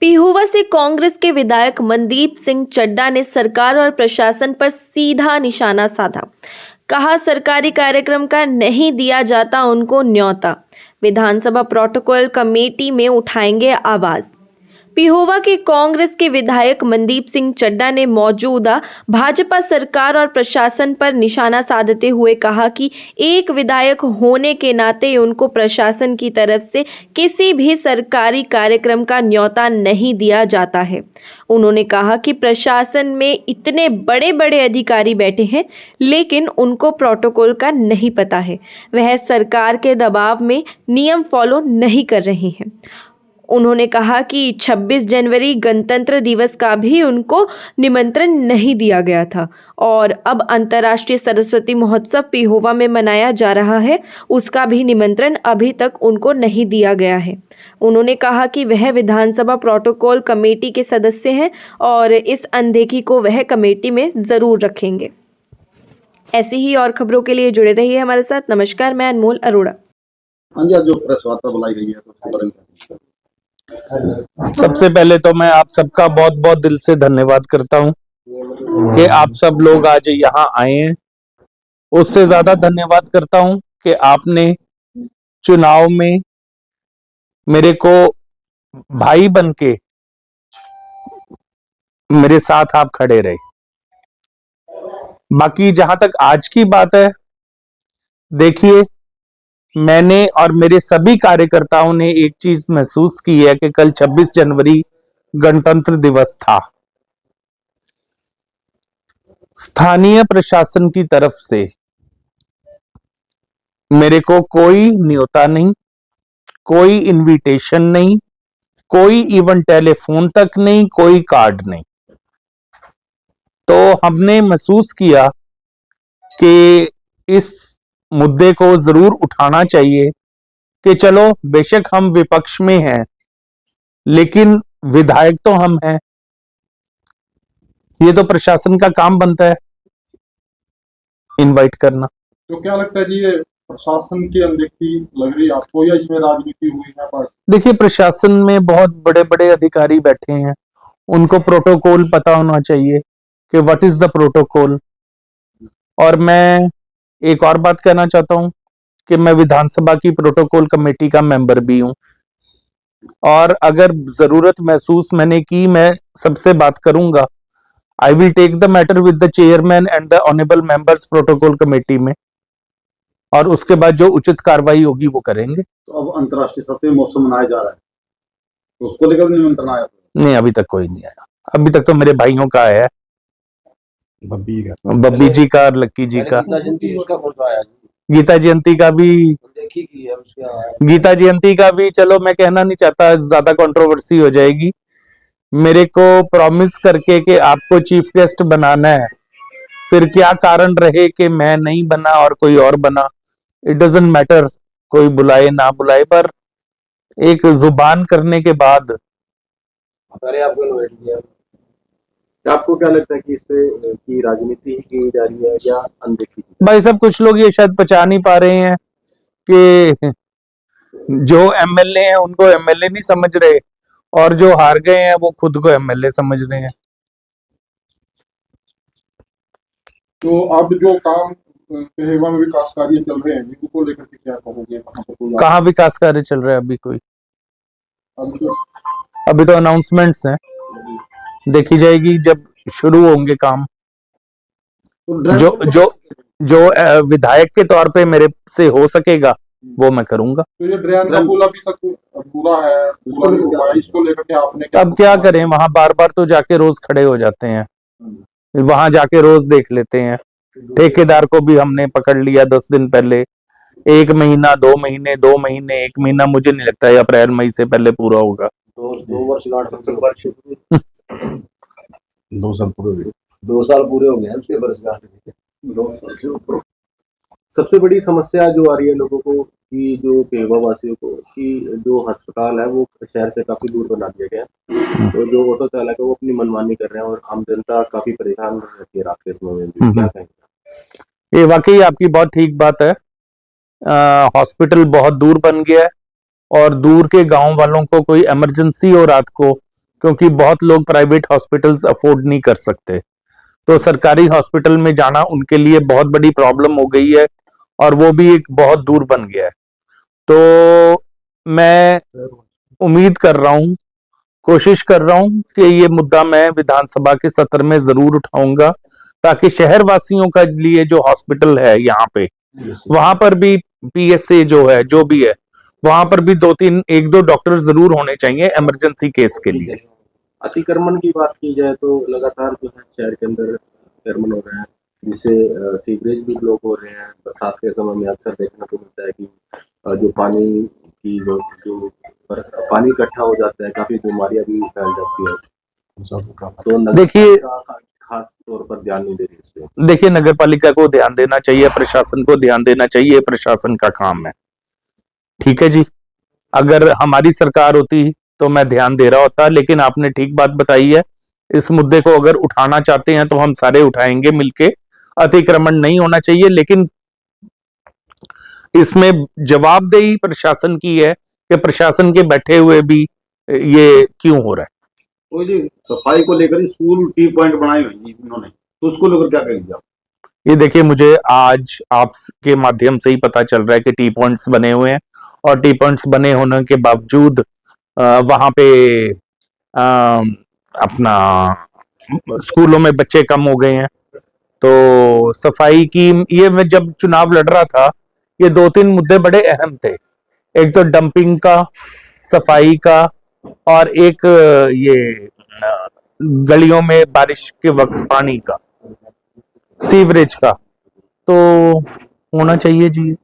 पिहोवा से कांग्रेस के विधायक मनदीप सिंह चड्ढा ने सरकार और प्रशासन पर सीधा निशाना साधा। कहा, सरकारी कार्यक्रम का नहीं दिया जाता उनको न्योता, विधानसभा प्रोटोकॉल कमेटी में उठाएंगे आवाज। पिहोवा के कांग्रेस के विधायक मनदीप सिंह चड्ढा ने मौजूदा भाजपा सरकार और प्रशासन पर निशाना साधते हुए कहा कि एक विधायक होने के नाते उनको प्रशासन की तरफ से किसी भी सरकारी कार्यक्रम का न्योता नहीं दिया जाता है। उन्होंने कहा कि प्रशासन में इतने बड़े बड़े अधिकारी बैठे हैं, लेकिन उनको प्रोटोकॉल का नहीं पता है। वह सरकार के दबाव में नियम फॉलो नहीं कर रहे हैं। उन्होंने कहा कि 26 जनवरी गणतंत्र दिवस का भी उनको निमंत्रण नहीं दिया गया था और अब अंतर्राष्ट्रीय सरस्वती महोत्सव पिहोवा में मनाया जा रहा है, उसका भी निमंत्रण अभी तक उनको नहीं दिया गया है। उन्होंने कहा कि वह विधानसभा प्रोटोकॉल कमेटी के सदस्य हैं और इस अनदेखी को वह कमेटी में जरूर रखेंगे। ऐसी ही और खबरों के लिए जुड़े रहिए हमारे साथ। नमस्कार, मैं अनमोल अरोड़ा। हाँ जी, आज जो प्रेस वार्ता बुलाई गई है तो उसके बारे में सबसे पहले तो मैं आप सबका बहुत बहुत दिल से धन्यवाद करता हूं कि आप सब लोग आज यहाँ आए हैं। उससे ज्यादा धन्यवाद करता हूं कि आपने चुनाव में मेरे को भाई बनके मेरे साथ आप खड़े रहे। बाकी जहां तक आज की बात है, देखिए, मैंने और मेरे सभी कार्यकर्ताओं ने एक चीज महसूस की है कि कल 26 जनवरी गणतंत्र दिवस था। स्थानीय प्रशासन की तरफ से मेरे को कोई न्योता नहीं, कोई इनविटेशन नहीं, कोई इवन टेलीफोन तक नहीं, कोई कार्ड नहीं। तो हमने महसूस किया कि इस मुद्दे को जरूर उठाना चाहिए कि चलो, बेशक हम विपक्ष में हैं, लेकिन विधायक तो हम हैं। ये तो प्रशासन का काम बनता है इनवाइट करना। तो क्या लगता है जी, ये प्रशासन की अनदेखी लग रही है आपको या इसमें राजनीति हुई है? देखिए, प्रशासन में बहुत बड़े बड़े अधिकारी बैठे हैं, उनको प्रोटोकॉल पता होना चाहिए कि व्हाट इज द प्रोटोकॉल। और मैं एक और बात कहना चाहता हूं कि मैं विधानसभा की प्रोटोकॉल कमेटी का मेंबर भी हूं और अगर जरूरत महसूस मैंने की, मैं सबसे बात करूंगा। I will take the matter with the chairman and the honourable members protocol committee में, और उसके बाद जो उचित कार्रवाई होगी वो करेंगे। तो अब अंतर्राष्ट्रीय सरस्वती महोत्सव मनाया जा रहा है, तो उसको लेकर निमंत्रण आया? नहीं, अभी तक कोई नहीं आया। अभी तक तो मेरे भाइयों का आया है, बब्बी जी का और लक्की जी का। गीता जयंती का भी, गीता जयंती का भी चलो, मैं कहना नहीं चाहता, ज्यादा कंट्रोवर्सी हो जाएगी। मेरे को प्रॉमिस करके कि आपको चीफ गेस्ट बनाना है, फिर क्या कारण रहे कि मैं नहीं बना और कोई और बना, इट डजंट मैटर, कोई बुलाए ना बुलाए, पर एक जुबान करने के बाद आपको क्या लगता है कि इस पे की राजनीति की जा रही है या अनदेखी? भाई साहब, कुछ लोग ये शायद पहचान नहीं पा रहे हैं कि जो एमएलए हैं उनको एमएलए नहीं समझ रहे और जो हार गए हैं वो खुद को एमएलए समझ रहे हैं। तो अब जो काम पिहोवा में विकास कार्य चल रहे हैं, इनको लेकर के क्या कहोगे? कहाँ विकास कार्य चल रहा है अभी? कोई अभी तो अनाउंसमेंट्स हैं, देखी जाएगी जब शुरू होंगे काम। जो विधायक के तौर पे मेरे से हो सकेगा वो मैं करूंगा। तो ये ड्रेन का पुल अभी तक पूरा है, इसको लेकर के आपने अब क्या करें, वहां बार बार तो जाके रोज खड़े हो जाते हैं, वहां जाके रोज देख लेते हैं। ठेकेदार को भी हमने पकड़ लिया 10 दिन पहले, 1 महीना, 2 महीने, 2 महीने, 1 महीना, मुझे नहीं लगता है अप्रैल मई से पहले पूरा होगा। 2 साल पूरे हो गए उसके वर्षगांठ। सबसे बड़ी समस्या जो आ रही है लोगों को कि जो पिहोवा वासियों को, कि जो अस्पताल है वो शहर से काफी दूर बना दिया गया है, तो जो ऑटो चालक है वो अपनी मनमानी कर रहे हैं और आम जनता काफी परेशान रहती है रात के समय में। क्या कहेंगे? ये वाकई आपकी बहुत ठीक बात है। हॉस्पिटल बहुत दूर बन गया है और दूर के गांव वालों को कोई इमरजेंसी हो रात को, क्योंकि बहुत लोग प्राइवेट हॉस्पिटल्स अफोर्ड नहीं कर सकते, तो सरकारी हॉस्पिटल में जाना उनके लिए बहुत बड़ी प्रॉब्लम हो गई है और वो भी एक बहुत दूर बन गया है। तो मैं उम्मीद कर रहा हूं, कोशिश कर रहा हूं कि ये मुद्दा मैं विधानसभा के सत्र में जरूर उठाऊंगा, ताकि शहर वासियों का लिए जो हॉस्पिटल है यहाँ पे, वहां पर भी पीएसए जो है, जो भी है, वहां पर भी एक दो डॉक्टर जरूर होने चाहिए इमरजेंसी केस के लिए। अतिक्रमण की बात की जाए तो लगातार जो है शहर के अंदर अतिक्रमण हो रहे हैं, जिससे सीवरेज भी ब्लॉक हो रहे हैं। बरसात के समय में अक्सर देखने को मिलता है कि जो पानी की जो पानी इकट्ठा हो जाता है, काफी बीमारियां भी फैल जाती है। तो नगर देखिए, पालिका खास तौर पर ध्यान नहीं दे रही इस पे। देखिए, नगर पालिका को ध्यान देना चाहिए, प्रशासन को ध्यान देना चाहिए, प्रशासन का काम है। ठीक है जी, अगर हमारी सरकार होती तो मैं ध्यान दे रहा होता, लेकिन आपने ठीक बात बताई है। इस मुद्दे को अगर उठाना चाहते हैं तो हम सारे उठाएंगे मिलके। अतिक्रमण नहीं होना चाहिए, लेकिन इसमें जवाबदेही प्रशासन की है कि प्रशासन के बैठे हुए भी ये क्यों हो रहा है। तो जी सफाई को लेकर स्कूल टी पॉइंट बनाए हुए हैं इन्होंने, तो उसको लेकर क्या करेंगे आप? ये देखिए, मुझे आज आपके माध्यम से ही पता चल रहा है कि टी पॉइंट्स बने हुए हैं, और टी पॉइंट्स बने होने के बावजूद वहां पे अपना स्कूलों में बच्चे कम हो गए हैं। तो सफाई की, ये मैं जब चुनाव लड़ रहा था, ये 2-3 मुद्दे बड़े अहम थे। एक तो डंपिंग का, सफाई का, और एक ये गलियों में बारिश के वक्त पानी का, सीवरेज का, तो होना चाहिए जी।